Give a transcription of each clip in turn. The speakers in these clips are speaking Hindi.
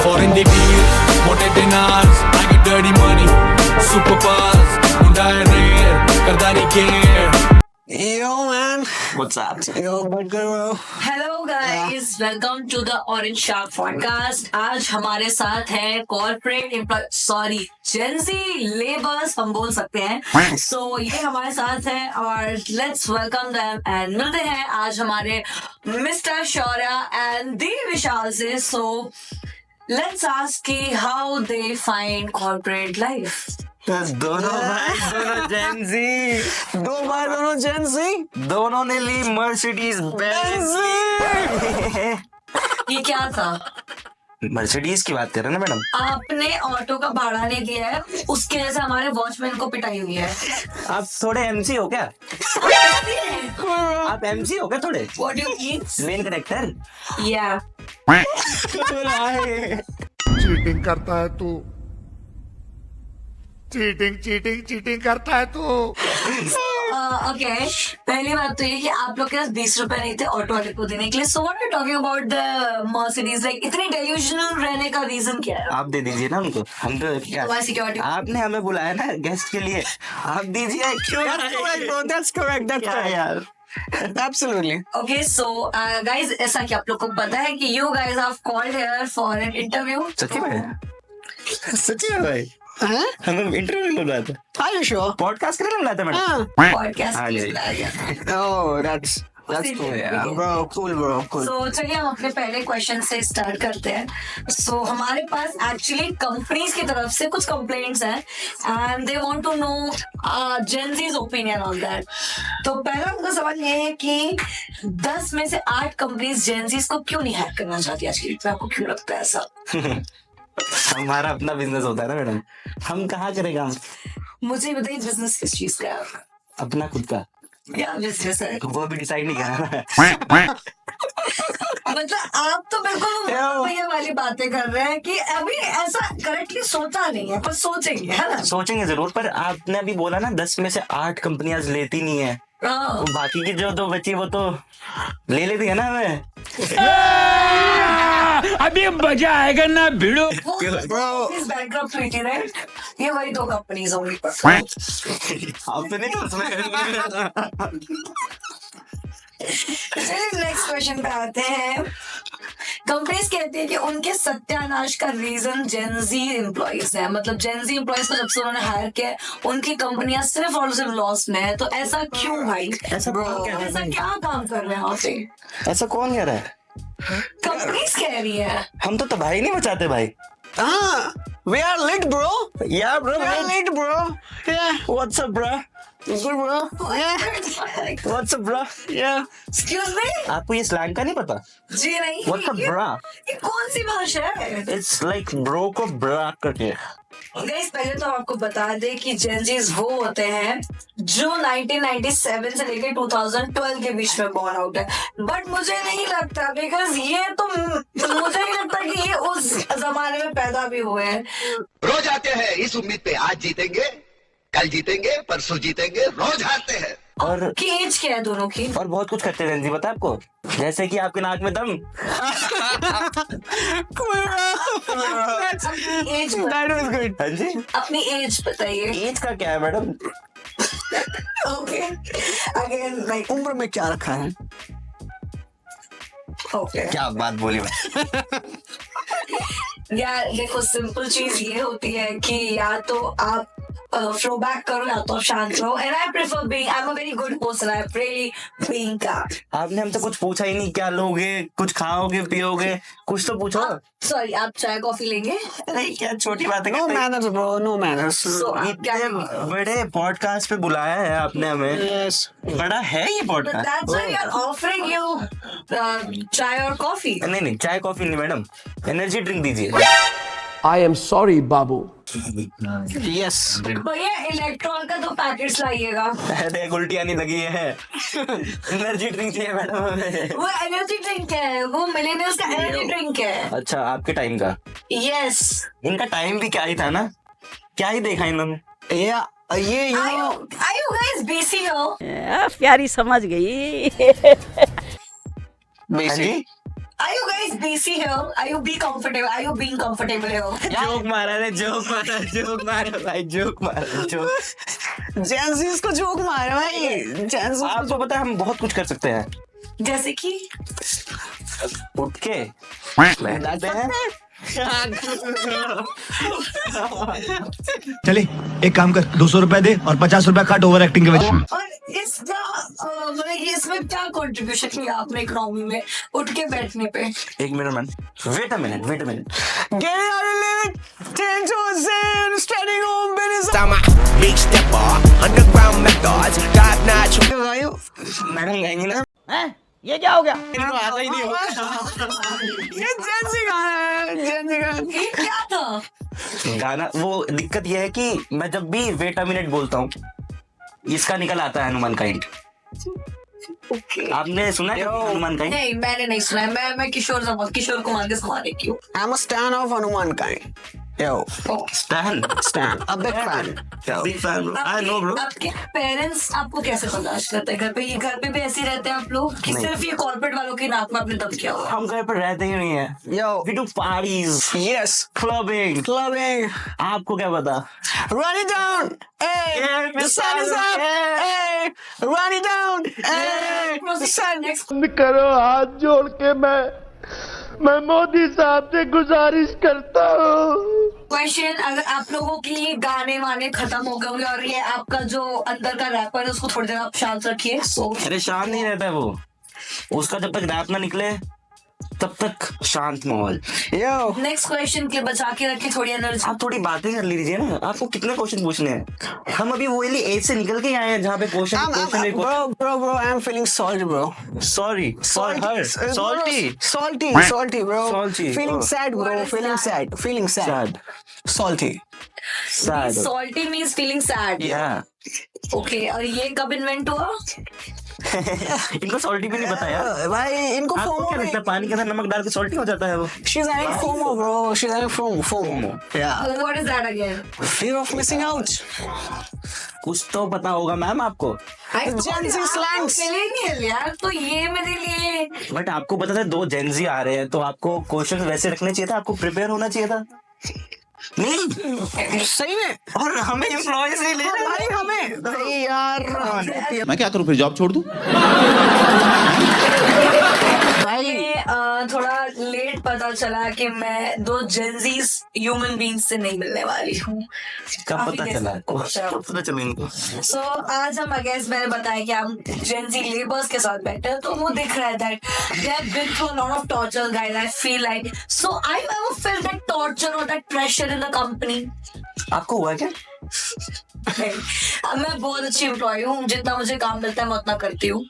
Foreign deals, मोटे dinars, I get dirty money, superpowers, मुंडा है rare, करदा नहीं care. Yo, man. What's up? Yo, but good, bro. Hello guys, welcome to the Orange Shark podcast. आज हमारे साथ है कॉर्पोरेट एम्प्लॉय जेंजी लेबर्स हम बोल सकते हैं। सो ये हमारे साथ है और लेट्स वेलकम देम एंड मिलते हैं आज हमारे मिस्टर शौर्य एंड दी विशाल से। सो लेट्स आस्क कि how they find corporate life. दोनों जेंजी दोनों जेंजी दोनों ने ली मर्सिडीज बेंज। ये क्या था? मर्सिडीज की बात कर रहे हैं ना मैडम? आपने ऑटो का भाड़ा नहीं दिया है, उसकी वजह से हमारे वॉचमैन को पिटाई हुई है। आप थोड़े एमसी हो क्या? आप एमसी हो क्या थोड़े? What do you mean? Main character? Yeah. Cheating करता है तू, चीटिंग करता है तू। ओके, पहली बात तो ये कि आप लोग के पास 20 रुपए नहीं थे ऑटो वाले को देने के लिए। So what are talking about the Mercedes? Like इतनी डेल्यूजनल रहने का रीजन क्या है? आप दे दीजिए ना उनको। हम तो क्या, तुम्हारी सिक्योरिटी। आपने हमें बुलाया ना गेस्ट के लिए, आप दीजिए। क्यों? That's correct. क्या यार? Absolutely. ओके, सो गाइस, ऐसा कि आप लोग को पता है कि you guys have called here for an interview. सच्ची में? सच्ची में भाई? Huh? हमें इंटरव्यू में बुलाया था, Are you sure? पॉडकास्ट करने बुलाया था मैडम। पॉडकास्ट हाँ जी। Oh, that's cool. Yeah. Bro, cool. सो चलिए हम अपने पहले क्वेश्चन से स्टार्ट करते हैं। सो हमारे पास एक्चुअली कंपनीज की तरफ से कुछ कंप्लेंट्स हैं and they want to know Gen Zs opinion on that. तो पहला उनका सवाल ये है कि 10 में से 8 कंपनीज जेंजीज को क्यों नहीं हैक करना चाहती आज की डेट में? आपको क्यों लगता है ऐसा? हमारा अपना बिजनेस होता है ना मैडम, हम कहाँ करें काम? मुझे बताइए बिजनेस किस चीज का है? अपना खुद का, क्या बिजनेस है? वो भी डिसाइड नहीं करा ना। मतलब आप तो बिल्कुल भैया वाली बातें कर रहे हैं कि अभी ऐसा करेक्टली सोचा नहीं है, पर सोचेंगे, है ना? सोचेंगे जरूर, पर आपने अभी बोला ना 10 में से 8 कंपनियां लेती नहीं है, हाँ। तो बाकी की जो दो बची वो तो ले लेती है ना हमें। अभी मजा आएगा ना भिड़ो। Bro. इस बैंकक्रप्ट हुई थी, राइट? ये वही 2 कंपनीज होंगी। आप तो नहीं उसमें। चलिए नेक्स्ट क्वेश्चन पे आते हैं। कंपनीज कहती है कि उनके सत्यानाश का रीजन जेंजी एम्प्लॉइज है। मतलब जेंजी एम्प्लॉइज को जब से उन्होंने हायर किया है, उनकी कंपनियां सिर्फ और सिर्फ लॉस में है। तो ऐसा क्यों भाई? ऐसा ऐसा क्या काम कर रहे हैं वहाँ पे? ऐसा कौन कह रहा है? कंपनीज कह रही है। हम तो तबाही नहीं बचाते भाई। We are lit, bro. Yeah bro, We are lit, bro. Yeah. what's up bro? Good, bro. Yeah. What's up bro? Yeah. Excuse me? आपको ये स्लैंग का नहीं पता? जी नहीं। What's up bro? ये कौन सी भाषा है? It's like bro को bra करके। गाइस, पहले तो आपको बता दें कि जेंजीज वो होते हैं जो 1997 से लेकर 2012 के बीच में बॉर्न आउट है। बट मुझे नहीं लगता, बिकॉज ये तो मुझे नहीं लगता कि ये उस जमाने में पैदा भी हुए हैं। रोज आते हैं इस उम्मीद पे आज जीतेंगे, कल जीतेंगे, परसों जीतेंगे, रोज हारते हैं। और की एज क्या है दोनों की? और बहुत कुछ करते हैं जी, पता है आपको? जैसे कि आपके नाक में दम। As That was good. हाँ जी, अपनी एज बताइए। एज का क्या है मैडम? ओके, अगेन लाइक उम्र में क्या रखा है? ओके क्या बात बोली मैं? यार देखो, सिंपल चीज ये होती है कि या तो आप फ्लो बैक करो या तो आप शांत रहो। And I prefer being, I am a very good person, I really being that. आपने हमसे कुछ पूछा ही नहीं, क्या लोगे, कुछ खाओगे पियोगे, कुछ तो पूछो। सॉरी, आप चाय कॉफी लेंगे? अरे क्या छोटी बात है। No manners, bro. No manners. So, आप क्या इतने बड़े पॉडकास्ट पे बुलाया है आपने हमें। Yes. बड़ा है ये But podcast. that's why we are offering you चाय और कॉफी। नहीं, चाय कॉफी नहीं मैडम, एनर्जी ड्रिंक दीजिए। I am sorry, Babu. Yes. भैया इलेक्ट्रॉन का 2 पैकेट्स लाइएगा। अरे उल्टियाँ नहीं लगी है। एनर्जी ड्रिंक चाहिए मैडम हमें। वो एनर्जी ड्रिंक है, वो मिलेनियल्स का एनर्जी ड्रिंक है। अच्छा, आपके टाइम का? यस। इनका टाइम भी क्या ही था ना, क्या ही देखा इन्होंने। Yeah. ये Are you guys BC हो? प्यारी समझ गई। Basic. Are you guys busy here? Are you being comfortable here? Joke मारा भाई, जोक मारा जोक। जेंजीज को जोक मारा भाई। जेंजीज आपको पता है हम बहुत कुछ कर सकते हैं। जैसे कि उठ के बैठते हैं। चले एक काम कर, 200 रुपए दे और 50 रुपए काट ओवर एक्टिंग के वजह। और इसका मतलब इसमें क्या कंट्रीब्यूशन किया आपने इकोनॉमी में उठ के बैठने पे? एक minute man, wait a minute. Get out of limit. 10 to a zen. Standing on business. I'm a big stepper, underground methods, top notch. भाई मैडम गाएंगी ना? ये क्या हो गया? इनको आता ही नहीं होगा। ये जेंजी गाना है। जेंजी गाना। ये क्या था? गाना वो दिक्कत ये है कि मैं जब भी वेट अ मिनट बोलता हूँ इसका निकल आता है हनुमान काइंड। आपने सुना है हनुमान काइंड? नहीं, मैंने नहीं सुना है। मैं किशोर कुमार के समान की हूँ। I'm a stan of Hanuman kind. Yo, stand stan. A big fan. Big fan I know bro. आपके पेरेंट्स आपको कैसे बर्दाश्त करते हैं? घर पे भी ऐसे ही रहते हैं आप लोग कि नहीं। सिर्फ ये कॉर्पोरेट वालों की नाक में आपने दम किया हुआ है? हम घर पर रहते ही नहीं है। Yo, We do parties, yes. clubbing। Clubbing. आपको क्या पता? Run it down. Hey, Yeah, the sun is up. yeah. Hey, run it down. Hey, the sun. Next करो हाथ जोड़ के मैं मोदी साहब से गुजारिश करता हूँ। क्वेश्चन, अगर आप लोगों की गाने वाने खत्म हो गए होंगे और ये आपका जो अंदर का रैपर है उसको थोड़ी देर आप शांत रखिए। अरे शांत नहीं रहता है वो, उसका जब तक रैप ना निकले तब तक शांत माहौल। Yo. नेक्स्ट क्वेश्चन के बचा के रखिए थोड़ी एनर्जी। आप थोड़ी बातें कर लीजिए ना, आपको कितने क्वेश्चन पूछने हैं? हम अभी वो वाली एज से निकल के आए हैं जहाँ पे Bro, I'm feeling salty, bro. Sorry for her salty Salty, bro. Salty. Feeling Oh. sad, bro. Feeling sad. Sad Salty. Sad salty means feeling sad. या ओके, और ये कब इन्वेंट हुआ? इनको सॉल्टी भी नहीं पता यार। भाई इनको आपको FOMO क्या लगता है पानी के अंदर नमक डाल के सॉल्टी हो जाता है वो? She's having FOMO, bro. She's having FOMO. Yeah. What is that again? Fear of missing out. कुछ तो पता होगा मैम आपको। Gen Z slangs. मिलेनियल यार, तो ये मेरे लिए बट आपको पता था 2 जेनजी आ रहे हैं तो आपको क्वेश्चन वैसे रखने चाहिए था, आपको प्रिपेयर होना चाहिए था। नहीं, सही में और हमें एम्प्लॉयज नहीं ले रहे भाई हमें भाई यार मैं क्या करूँ फिर, जॉब छोड़ दूँ? भाई मैं थोड़ा लेट पता चला कि मैं 2 जेंजीज ह्यूमन बींग्स से नहीं मिलने वाली हूँ। कब काफी पता चला? अच्छा। पता चला इनको। सो आज हम अगेंस्ट मैंने बताया कि हम जेंजी लेबर्स के साथ बैठे हैं, तो वो दिख रहा है that they have been through a lot of torture guys. I feel like so I never feel that torture और that pressure in the company. आपको हुआ क्या? मैं बहुत अच्छी एम्प्लॉय हूँ, जितना मुझे काम मिलता है मैं उतना करती हूँ।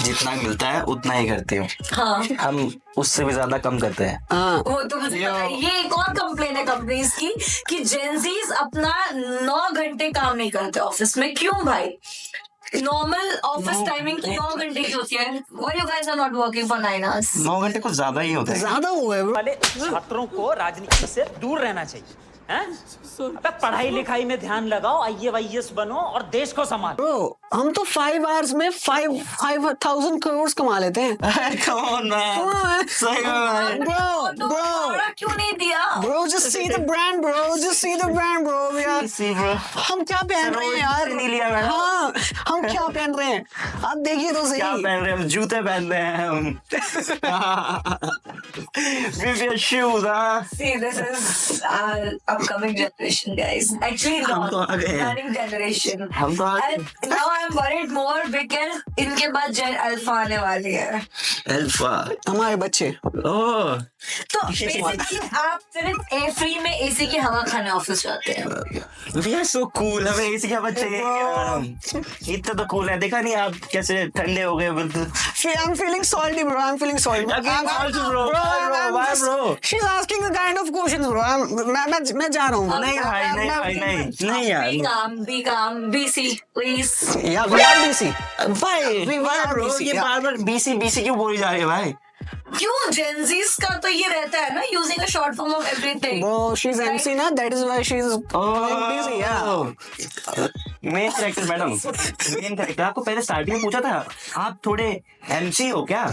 जितना मिलता है उतना ही करते हो। हाँ, हम उससे भी ज्यादा कम करते हैं। वो तो मुझे पता है। ये एक और कंप्लेन है कंपनीज की कि जेंजीज अपना 9 घंटे काम नहीं करते ऑफिस में। क्यों भाई? नॉर्मल ऑफिस टाइमिंग 9 घंटे की होती है। Why you guys are not working for 9 hours? 9 घंटे कुछ ज्यादा ही होते हैं। ज्यादा हो गए bro. वाले छात्रों को राजनीति से दूर रहना चाहिए। हैं? अबे पढ़ाई लिखाई में ध्यान लगाओ, IAS बनो और देश को संभालो। Bro, हम तो 5 hours में 5,000 crores कमा लेते हैं. Come on man. Come on. सही में Bro, तो bro. थोड़ा क्यों नहीं दिया? Bro, just see the brand, bro. Just see the brand, bro. यार, See bro. हम क्या पहन रहे हैं यार? नहीं लिया मैंने। हाँ, हम क्या पहन रहे हैं? आप देखिए तो क्या सही. पहन रहे हैं हम? जूते पहन रहे हैं हम। With your shoes, हाँ? See, this is our upcoming generation, guys. Actually, हम not तो आ गए हैं। running generation. हम तो आ गए। And now I'm worried more because इनके बाद Gen Alpha आने वाली है। Alpha. हमारे बच्चे. Oh. तो basically आप सिर्फ फ्री में AC की हवा खाने ऑफिस जाते हैं। We are so cool. हमें इसी क्या बच्चे इतना तो cool है। देखा नहीं आप कैसे ठंडे हो गए बिल्कुल। I'm feeling salty, bro. I'm feeling salty. Again, salty, bro. Why, bro? She's asking the kind of questions, bro. मैं जा रहा हूँ. नहीं भाई, नहीं भाई, नहीं यार। Be calm, BC, please. Yeah, we are busy. भाई, We why, are bro? busy, ये yeah. बार-बार BC क्यों बोली जा रही है भाई? क्यों जेंजीज का तो ये रहता है ना, using a short form of everything. Bro, she's MC ना. That is why she's busy. Yeah. Main character madam, main character. आपको पहले स्टार्टिंग में पूछा था आप थोड़े MC हो क्या?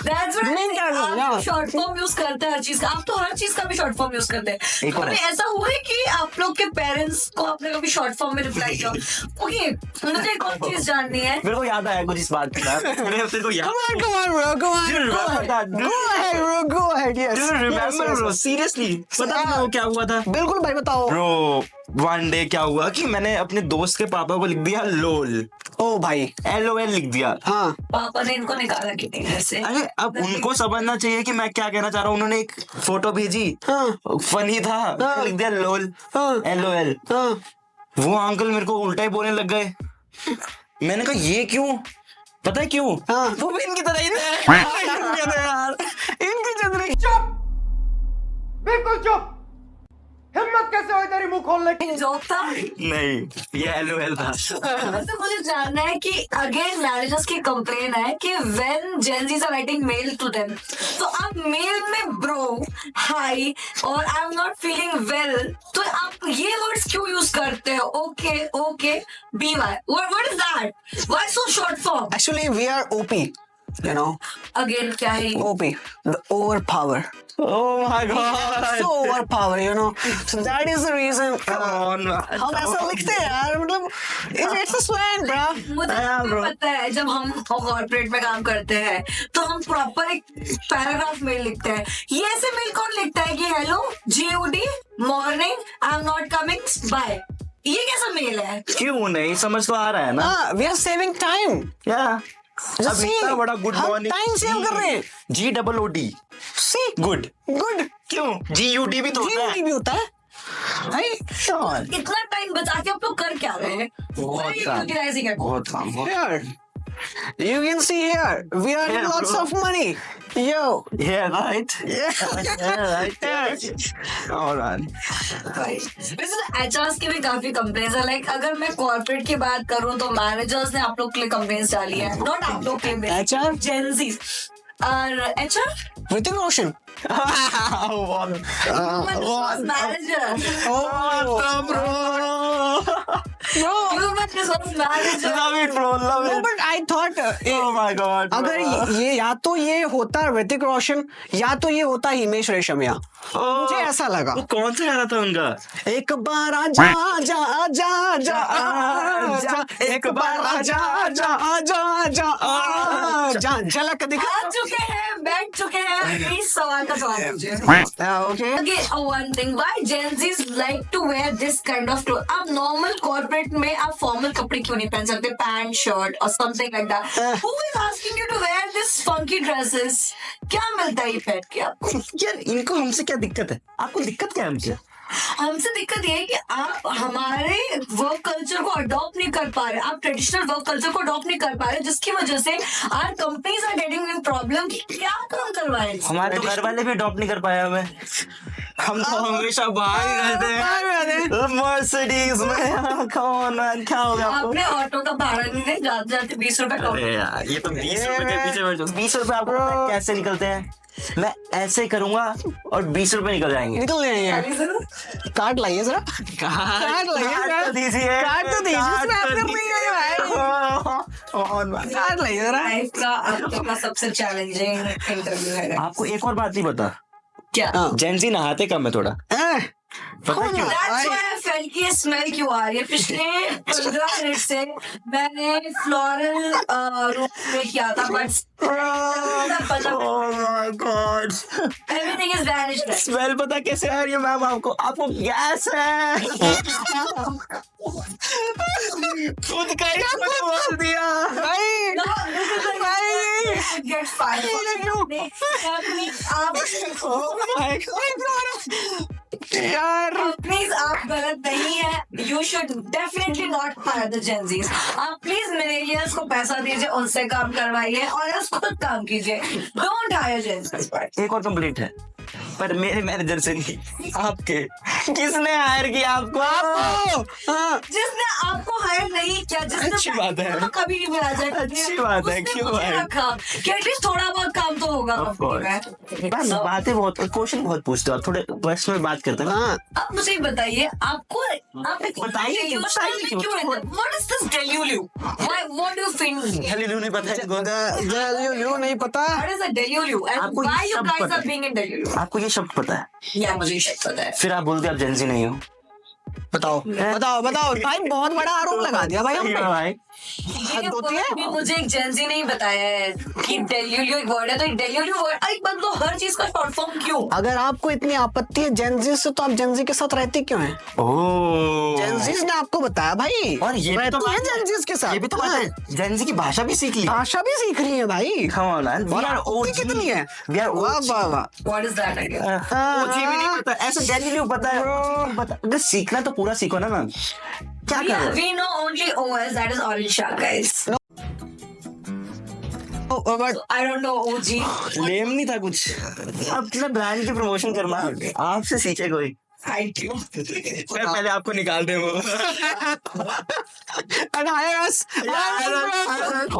That's what Main character, yeah. Short form use करते हैं हर चीज का। आप तो हर चीज का भी शॉर्ट फॉर्म यूज करते हैं। एक और कभी है। ऐसा हुआ है कि आप लोग के पेरेंट्स को आपने कभी शॉर्ट फॉर्म में रिप्लाई किया? ओके, मुझे एक और चीज जाननी है। मेरे को याद आया कुछ इस बात का। मेरे को याद Come on, bro. Go on. Do you Go remember ahead. that? Go ahead, bro. Go ahead. Yes. Do you remember, Yes, bro? yes, Seriously? पता है वो क्या हुआ था? yes. बिल्कुल भाई बताओ। ब्रो वन डे क्या हुआ कि मैंने अपने दोस्त के पापा को लिख दिया लोल, ओ भाई। LOL लिख दिया। हाँ। पापा ने इनको निकाला कितने घर से? अरे अब उनको समझना चाहिए कि मैं क्या कहना चाह रहा हूँ। उन्होंने एक फोटो भेजी, हाँ। फनी था, हाँ। लिख दिया लोल, हाँ। LOL। हाँ। वो अंकल मेरे को उल्टा ही बोलने लग गए। मैंने कहा ये क्यों? पता है क्यों? हाँ। वो भी इनकी तरह ही थे। यार इनकी चंद्री। बिल्कुल चुप। हिम्मत कैसे हुई तेरी मुंह खोलने की? जॉब था। नहीं, ये LOL था। तो मुझे जानना है कि अगेन मैनेजर्स की कंप्लेन है कि when Gen Zs are writing mail to them, तो आप मेल में ब्रो, हाय और I am not feeling well, तो आप ये वर्ड्स क्यों यूज करते हो? Okay okay, BY, what is that? Why so short form? Actually, we are OP. You know, again क्या है? OP, the overpower. Oh my God! So overpower, you know. So that is the reason. Come on, man. हम ऐसा लिखते हैं यार, मतलब it's a slang, bro. मुझे भी पता है जब हम कॉर्पोरेट में काम करते हैं तो हम प्रॉपर एक पैराग्राफ मेल लिखते हैं। ये ऐसे मेल कौन लिखता है कि hello GOD morning, I am not coming, bye? ये कैसा मेल है? क्यों नहीं समझ तो आ रहा है ना? हाँ, we are saving time. क्या? Just अब see, इतना बड़ा गुड हम मॉर्निंग time save कर रहे हैं। GOOD See, good good. क्यों? GUD भी तो होता है। भी होता है। भाई, इतना टाइम बचा के आप लोग कर क्या रहे हैं? बहुत काम, यूटिलाइजिंग है। बहुत काम। here. You can see here, we are Yeah, lots bro. of money. Yo. Yeah, right. Yeah. Yeah, right. All right. वैसे HRs की भी काफी कंप्लेंट्स है। लाइक अगर मैं कॉर्पोरेट की बात करूं तो मैनेजर्स ने आप लोग के लिए कंप्लेंट्स डाली है, नॉट आप लोग के लिए, HR? Gen Z और HR Hrithik Roshan. Manager manager Love it, bro. Love No, it. but I thought Oh my God. bro. अगर ये या तो ये होता ऋतिक रोशन या तो ये होता हिमेश रेशमिया, मुझे ऐसा लगा। वो कौन सा गाना था उनका? एक बार आजा आजा आजा आजा आजा, एक बार आजा आजा आजा आजा आजा, झलक दिखा। आ चुके हैं, बैठ चुके हैं, इस सवाल का जवाब दीजिए। Okay. Okay, one thing, why Gen Zs like to wear this kind of clothes? आप नॉर्मल कॉर्पोरेट में आप फॉर्मल कपड़े क्यों नहीं पहन सकते? पैंट शर्ट और something like that. Who is asking you to wear this funky dresses? क्या मिलता है ये पहन के आपको? यार इनको हमसे क्या दिक्कत है? आपको दिक्कत क्या है हमसे? हमसे दिक्कत ये है कि आप हमारे वर्क कल्चर को अडॉप्ट नहीं कर पा रहे, आप ट्रेडिशनल वर्क कल्चर को अडॉप्ट नहीं कर पा रहे, जिसकी वजह से our companies are getting in problem कि क्या काम करवाए। हमारे तो घर वाले भी अडॉप्ट नहीं कर पाए हमें। हम तो हमेशा बाहर ही रहते हैं मर्सिडीज में। कौन मैन क्या हो गया आपको? आपने ऑटो का भाड़ा नहीं दे, जाते जाते 20 रुपए का। अरे यार ये तो 20 रुपए के पीछे बैठो। 20 रुपए आपको पता है कैसे निकलते हैं? मैं ऐसे करूंगा और 20 रुपए निकल जाएंगे। निकल जाएंगे। कार्ड लाइए जरा। कार्ड लाइए जरा। तो दीजिए। कार्ड तो दीजिए। स्क्रैप कर रही है भाई। कार्ड लाइए जरा। लाइफ का आपका सबसे चैलेंजिंग इंटरव्यू है। आपको एक और बात नहीं पता? क्या? जेंजी नहाते कम है थोड़ा। पता क्यों? That's why I felt कि ये स्मेल क्यों आ रही है। पिछले 15 मिनट से मैंने फ्लोरल रूम में किया था, but Oh my God. everything is vanished. Smell पता कैसे आ रही है मैम आपको? आपको गैस है। खुद का ही बोल दिया। No, this is like भाई। get fired. यार प्लीज आप गलत नहीं है। You should definitely not hire the Gen Zs। आप प्लीज मिलेनियल्स को पैसा दीजिए, उनसे काम करवाइए और खुद काम कीजिए। Don't hire Gen Zs। एक और कंप्लीट है, पर मेरे मैनेजर से नहीं, आपके। किसने हायर किया आपको? जिसने आपको हायर नहीं किया, जिसने अच्छी बात है। तो कभी नहीं मिला जाए। अच्छी बात है, क्यों उसने मुझे है? रखा कि एटलीस्ट थोड़ा बहुत काम तो होगा। होगा Of आपकी course. में। बस So, बातें बहुत, क्वेश्चन बहुत पूछते हो आप, थोड़े वेस्ट में बात करते हैं ना। हाँ अब मुझे बताइए आपको बताइए क्यों, what is this delulu? What do you think? हेलीलू नहीं पता है इनको? डेल्यूल्यू नहीं पता। What is a delulu and आपको ये व्हाई यू शब्द गाइस पता आर है? Being in delulu? आपको ये शब्द पता है? या मुझे शायद पता है। फिर आप बोलते आप जेंजी नहीं हो। बताओ बताओ बताओ भाई, बहुत बड़ा आरोप लगा दिया भाई सही हमने। है भाई। ये होती है। word भी मुझे एक जेंजी नहीं बताया है कि डेल्यूल्यू एक वर्ड है, तो डेल्यूल्यू वर्ड एक बंदो हर चीज का शॉर्ट फॉर्म क्यों? अगर आपको इतनी आपत्ति है जेंजी से, तो आप जेंजी के साथ रहते क्यों हैं? ओह, जेंजीज ने आपको बताया भाई। और ये भी रहते तो हैं बात है। जेंजीज के साथ। ये भी तो बात है, जेंजी की भाषा भी सीख ली। भाषा भी सीख रही है भाई। Come on, man. We और are आपत्ति OG. कितनी है? We are वाह OG. वाह वाह। What is that again? मुझे भी नहीं पता, ऐसा डेल्यूल्यू पता है, पता। अगर सीखना तो पूरा सीखो ना मैम, क्या कर रहे हो? We know only OS, that is Orange Shark, guys. But I don't know OG. लेम नहीं था कुछ। अपने ब्रांड की प्रमोशन करना, आपसे सीखे कोई। Thank you. मैं पहले आपको निकाल दूँ वो।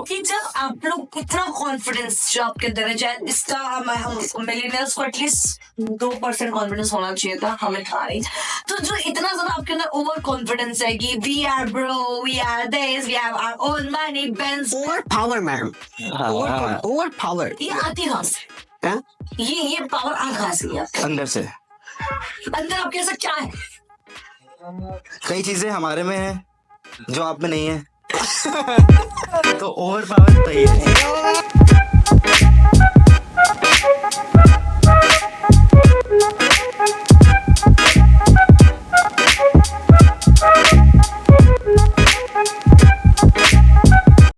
कि जब आप लोग इतना कॉन्फिडेंस जो आपके अंदर है, चाहे इसका हम मिलियनर्स को एटलीस्ट 2% कॉन्फिडेंस होना चाहिए था, हमें था नहीं। तो जो इतना ज्यादा आपके अंदर ओवर कॉन्फिडेंस है कि we are bro, we are this, we have our own money, Benz, over power ma'am, over power. ये आती कहाँ से? ये पावर आ कहाँ से है? अंदर से अंदर आपके ऐसा क्या है? कई चीजें हमारे में है जो आप में नहीं है। तो ओवर पावर तो ही है।